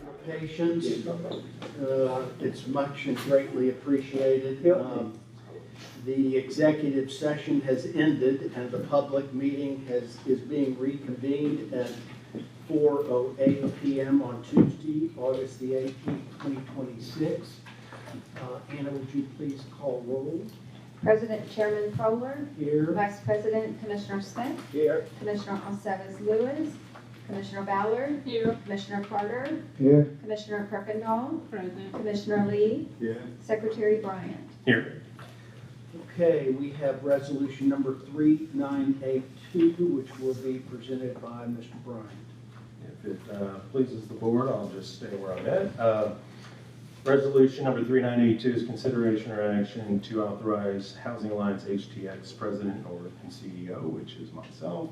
your patience. It's much and greatly appreciated. The executive session has ended and the public meeting is being reconvened at 4:08 p.m. on Tuesday, August the 18th, 2026. Anna, would you please call roll? President Chairman Fowler, Here. Vice President Commissioner Smith, Here. Commissioner Alceves Lewis, Commissioner Ballard, Here. Commissioner Carter, Here. Commissioner Kirkendall, Present. Commissioner Lee, Yeah. Secretary Bryant. Here. Okay, we have resolution number 3982, which will be presented by Mr. Bryant. If it pleases the board, I'll just stay where I'm at. Resolution number 3982 is consideration or action to authorize Housing Alliance HTX President and CEO, which is myself,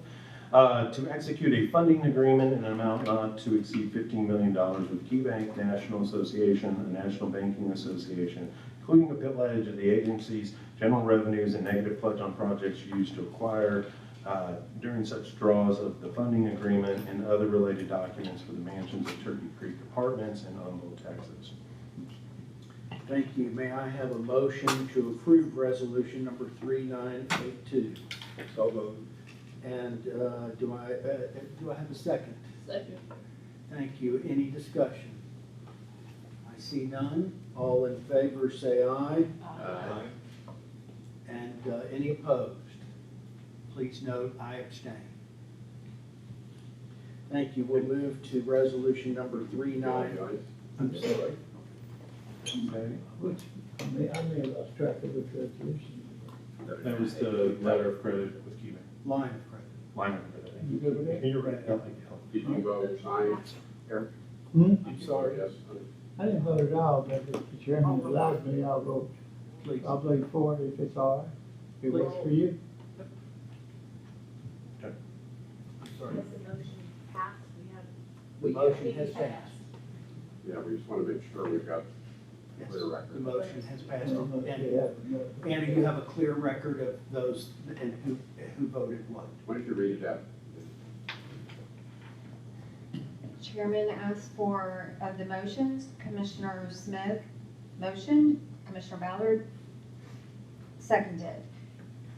to execute a funding agreement in an amount not to exceed $15 million with KeyBank National Association, the National Banking Association, including a pledge of the agency's general revenues and negative pledge on projects used to acquire during such draws of the funding agreement and other related documents for the mansions of Turkey Creek Apartments in Humboldt, Texas. Thank you. May I have a motion to approve resolution number 3982? So moved. And do I have a second? Second. Thank you. Any discussion? I see none. All in favor say aye. Aye. And any opposed? Please note I abstain. Thank you. We'll move to resolution number 39. I'm sorry. Okay. I may have lost track of which resolution. That was the letter of credit with KeyBank. Line of credit. Line of credit. You good with that? You're right. Did you vote aye, Eric? I'm sorry. Yes. I didn't vote at all, but if the chairman allows me, I'll vote. Please. I'll vote for it if it's all right. If it works for you. I'm sorry. Does the motion pass? The motion has passed. Yeah, we just want to make sure we've got Yes, clear record. the motion has passed. And Yeah. Anna, you have a clear record of those and who voted what? Why don't you read it out? Chairman asked for the motions. Commissioner Smith motioned, Commissioner Ballard seconded.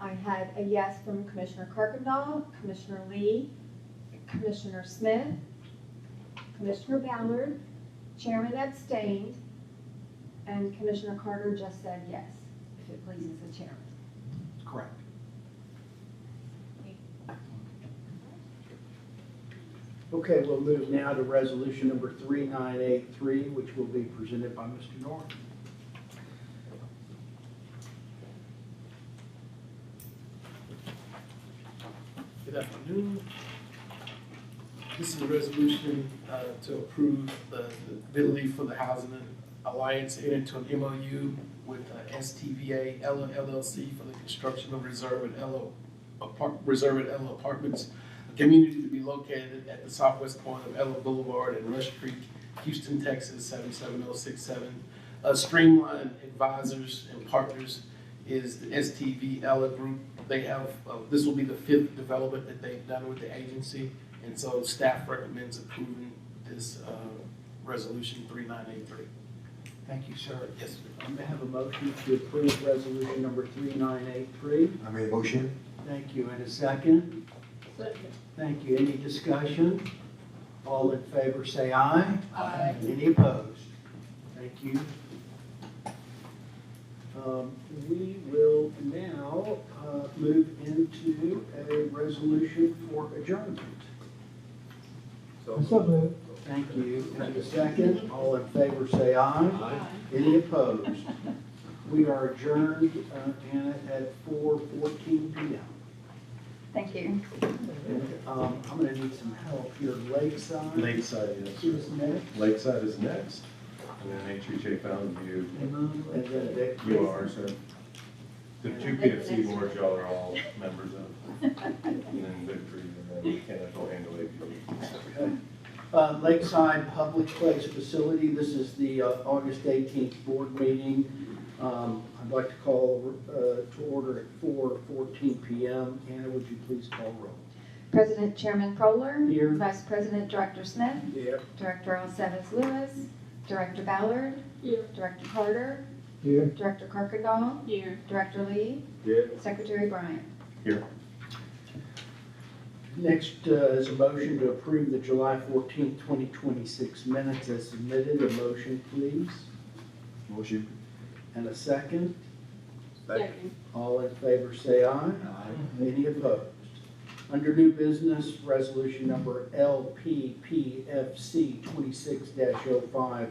I had a yes from Commissioner Kirkendall, Commissioner Lee, Commissioner Smith, Commissioner Ballard, Chairman abstained, and Commissioner Carter just said yes, if it pleases the chairman. Correct. Okay, we'll move now to resolution number 3983, which will be presented by Mr. North. Good afternoon. This is a resolution to approve the ability for the Housing Alliance to enter into an MOU with STVA LLC for the construction of Reserve and Ella Apartments, a community to be located at the southwest corner of Ella Boulevard and Rush Creek, Houston, Texas, 77067. Streamline Advisors and Partners is the STV Ella Group. They have, this will be the 5th development that they've done with the agency, and so staff recommends approving this resolution 3983. Thank you, sir. Yes, sir. I'm going to have a motion to approve resolution number 3983. I made a motion. Thank you. And a second? Second. Thank you. Any discussion? All in favor say aye. Aye. Any opposed? Thank you. We will now move into a resolution for adjournment. So moved. Thank you. And a second, all in favor say aye. Aye. Any opposed? We are adjourned, Anna, at 4:14 p.m. Thank you. I'm going to need some help here. Lakeside. Lakeside is Is next. Lakeside is next, and then HHA Fountain View. And then Dick. You are, sir. The two PFC boards y'all are all members of. And then Victory, and then Kenneth will handle it. Okay. Lakeside Public Place Facility, this is the August 18th board meeting. I'd like to call to order at 4:14 p.m. Anna, would you please call roll? President Chairman Proler. Here. Vice President Director Smith. Here. Director Alcevis Lewis. Director Ballard. Here. Director Carter. Here. Director Kirkendall. Here. Director Lee. Here. Secretary Bryant. Here. Next is a motion to approve the July 14th, 2026 minutes as submitted. A motion, please. Motion. And a second. Second. All in favor say aye. Any opposed? Under new business, resolution number LPPFC 26-05,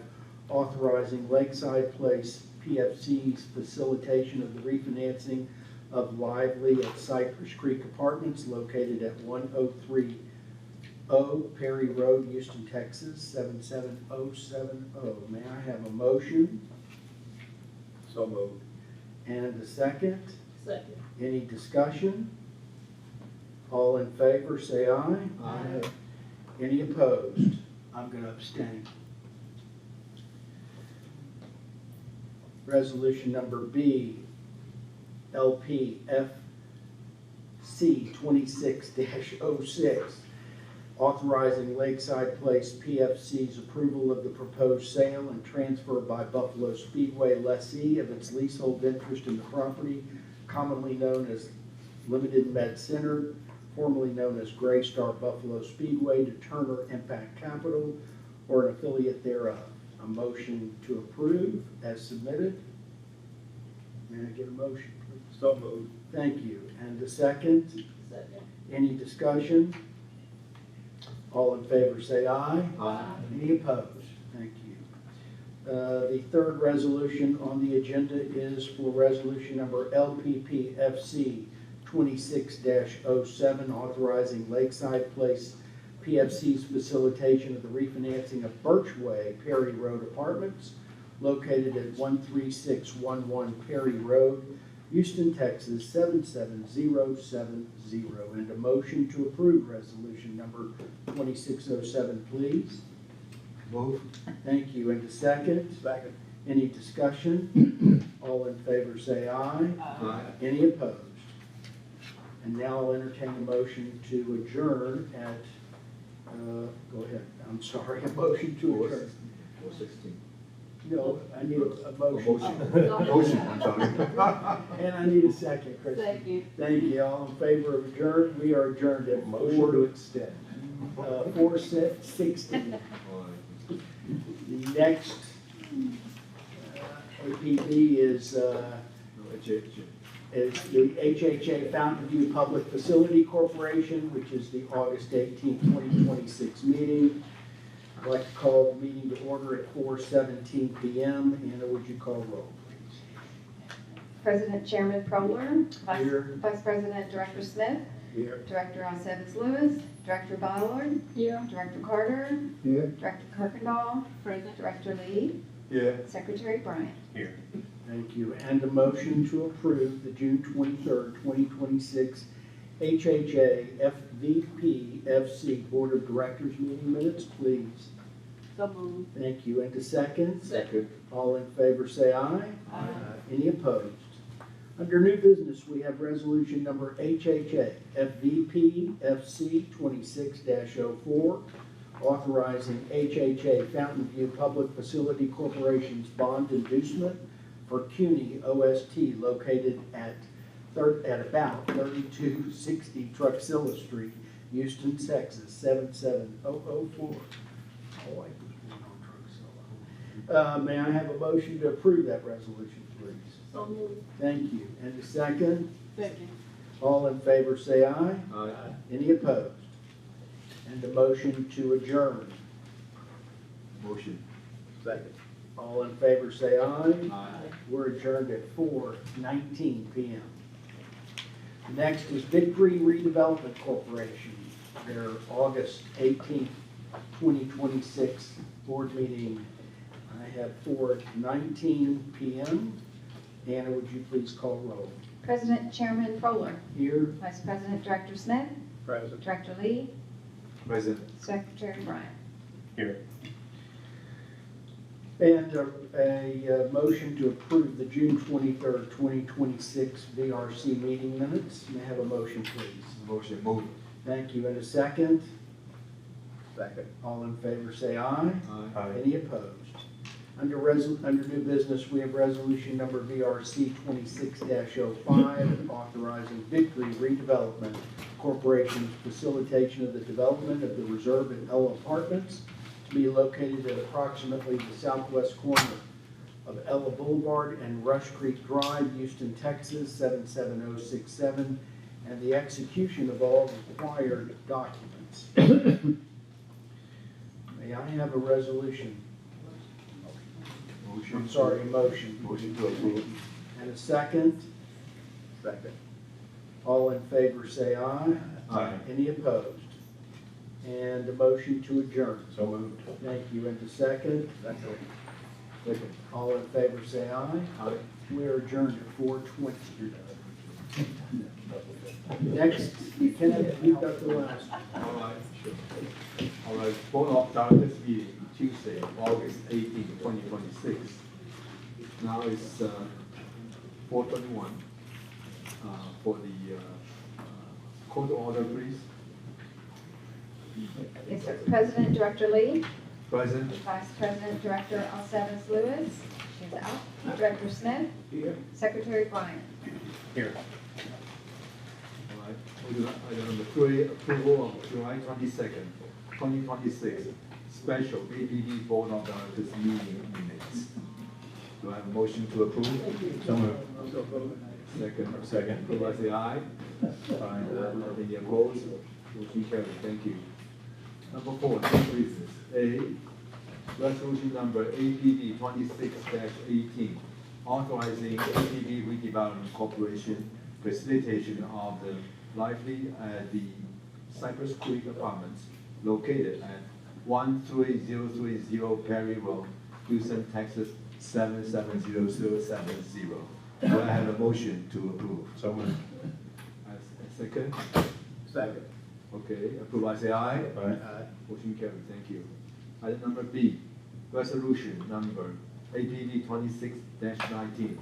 authorizing Lakeside Place PFC's facilitation of the refinancing of Lively at Cypress Creek Apartments located at 1030 Perry Road, Houston, Texas, 77070. May I have a motion So moved. and a second? Second. Any discussion? All in favor, say aye. Aye. Any opposed? I'm going to abstain. Resolution number B, LPFC 26-06, authorizing Lakeside Place PFC's approval of the proposed sale and transfer by Buffalo Speedway lessee of its leasehold interest in the property, commonly known as Limited Med Center, formerly known as Gray Star Buffalo Speedway, to Turner Impact Capital or an affiliate thereof. A motion to approve as submitted. May I get a motion, please? So moved. Thank you. And a second? Second. Any discussion? All in favor say aye. Aye. Any opposed? Thank you. The third resolution on the agenda is for resolution number LPPFC 26-07, authorizing Lakeside Place PFC's facilitation of the refinancing of Birchway Perry Road Apartments located at 13611 Perry Road, Houston, Texas, 77070. And a motion to approve resolution number 2607, please. Move. Thank you. And a second? Second. Any discussion? All in favor say aye. Aye. Any opposed? And now I'll entertain a motion to adjourn at, go ahead, I'm sorry, a motion to adjourn. 4:16. No, I need a motion. Motion, I'm sorry. And I need a second, Chris. Thank you. Thank you. All in favor of adjourn? We are adjourned at Motion to extend. 4:16. The next APB is the HHA Fountain View Public Facility Corporation, which is the August 18th, 2026 meeting. I'd like to call the meeting to order at 4:17 p.m. Anna, would you call roll, please? President Chairman Proler. Here. Vice President Director Smith. Here. Director Alcevis Lewis. Director Ballard. Here. Director Carter. Here. Director Kirkendall. Present. Director Lee. Yeah. Secretary Bryant. Here. Thank you. And a motion to approve the June 23rd, 2026 HHA FVP FC Board of Directors meeting minutes, please. So moved. Thank you. And a second? Second. All in favor say aye. Aye. Any opposed? Under new business, we have resolution number HHA FVP FC 26-04, authorizing HHA Fountain View Public Facility Corporation's bond inducement for CUNY OST located at about 3260 Truxilla Street, Houston, Texas, 77004. Oh, I was born on Truxilla. May I have a motion to approve that resolution, please? So moved. Thank you. And a second? Second. All in favor say aye. Aye. Any opposed? And a motion to adjourn. Motion. Second. All in favor say aye. Aye. We're adjourned at 4:19 p.m. Next is Big Tree Redevelopment Corporation, their August 18th, 2026 board meeting. I have 4:19 p.m. Anna, would you please call roll? President Chairman Proler. Here. Vice President Director Smith. Present. Director Lee. Present. Secretary Bryant. Here. And a motion to approve the June 23rd, 2026 VRC meeting minutes. May I have a motion, please? Motion. Move. Thank you. And a second? Second. All in favor, say aye. Aye. Any opposed? Under new business, we have resolution number VRC 26-05, authorizing Victory Redevelopment Corporation's facilitation of the development of the Reserve and Ella Apartments to be located at approximately the southwest corner of Ella Boulevard and Rush Creek Drive, Houston, Texas, 77067, and the execution of all required documents. May I have a resolution? I'm sorry, a motion. Motion to approve. And a second? Second. All in favor, say aye. Aye. Any opposed? And a motion to adjourn. So moved. Thank you. And a second? Second. All in favor, say aye. Aye. We are adjourned at 4:20. Next, Kenneth, you've got the last. All right, sure. All right, Board of Directors meeting Tuesday, August 18, 2026. Now it's 4:21. For the court order, please. Yes, sir. President Director Lee, Present. Vice President Director Alcevis Lewis, she's out. Director Smith, Here. Secretary Bryant. Here. All right, item number 3, approval of July 22nd, 2026, special APD Board of Directors meeting minutes. Do I have a motion to approve? So moved. Second. Second. Approve by say aye. Aye. Any opposed? Motion carried. Thank you. Number 4, new business. A, resolution number APD 26-18, authorizing APD Redevelopment Corporation facilitation of the lively at the Cypress Creek Apartments located at 13030 Perry Road, Houston, Texas 77070. Do I have a motion to approve? So moved. A second? Second. Okay, approve by say aye. Aye. Motion carried, thank you. Item number B, resolution number APD 26-19,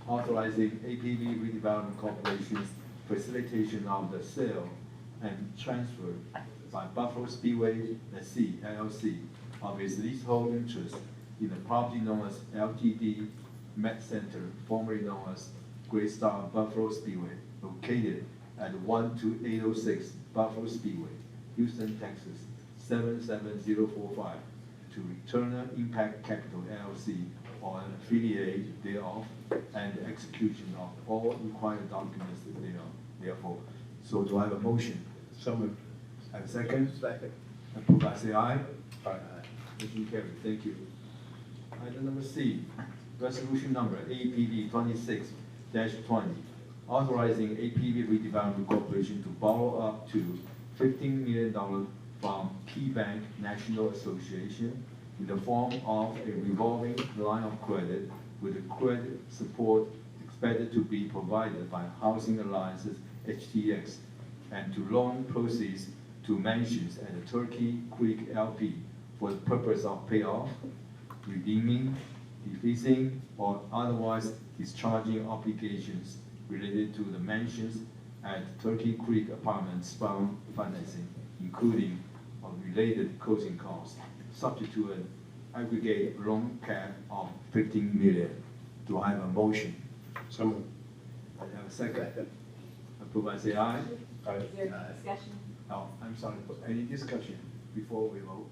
authorizing APD Redevelopment Corporation's facilitation of the sale and transfer by Buffalo Speedway SC LLC of its leasehold interest in the property known as LTD Met Center, formerly known as Great Star Buffalo Speedway, located at 12806 Buffalo Speedway, Houston, Texas 77045, to Turner Impact Capital LLC or an affiliate thereof, and the execution of all required documents therefore. So do I have a motion? So moved. Have a second? Second. Approve by say aye. Aye. Motion carried, thank you. Item number C, resolution number APD 26-20, authorizing APD Redevelopment Corporation to borrow up to $15 million from KeyBank National Association in the form of a revolving line of credit with the credit support expected to be provided by Housing Alliance HTX, and to loan proceeds to mansions at the Turkey Creek LP for the purpose of payoff, redeeming, defeasing, or otherwise discharging obligations related to the mansions at Turkey Creek Apartments Fund financing, including related closing costs, subject to an aggregate loan cap of $15 million. Do I have a motion? So moved. I have a second. Approve by say aye. Aye. Is there discussion? Oh, I'm sorry, any discussion before we vote?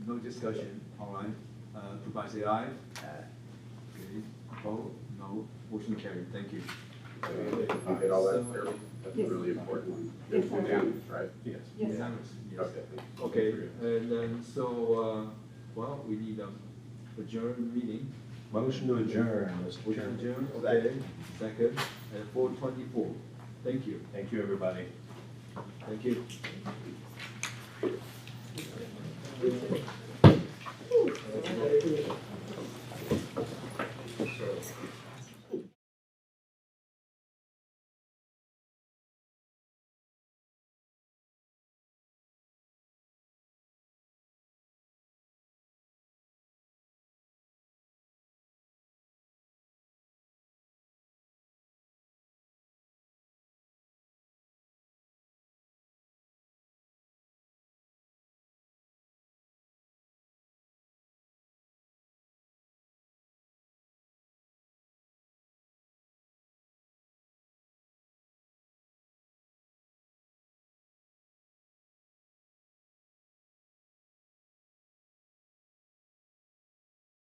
No discussion, all right. Approve by say aye. Okay, vote, no, motion carried, thank you. You get all that clearly? That's a really important one. Yes. Unanimous, right? Yes. Yes. Unanimous, yes. Okay. Okay, and then, so, well, we need a adjourned meeting. Motion to adjourn, Mr. Motion Chairman. adjourned, okay, second, at 4:24. Thank you, Thank you, everybody. thank you.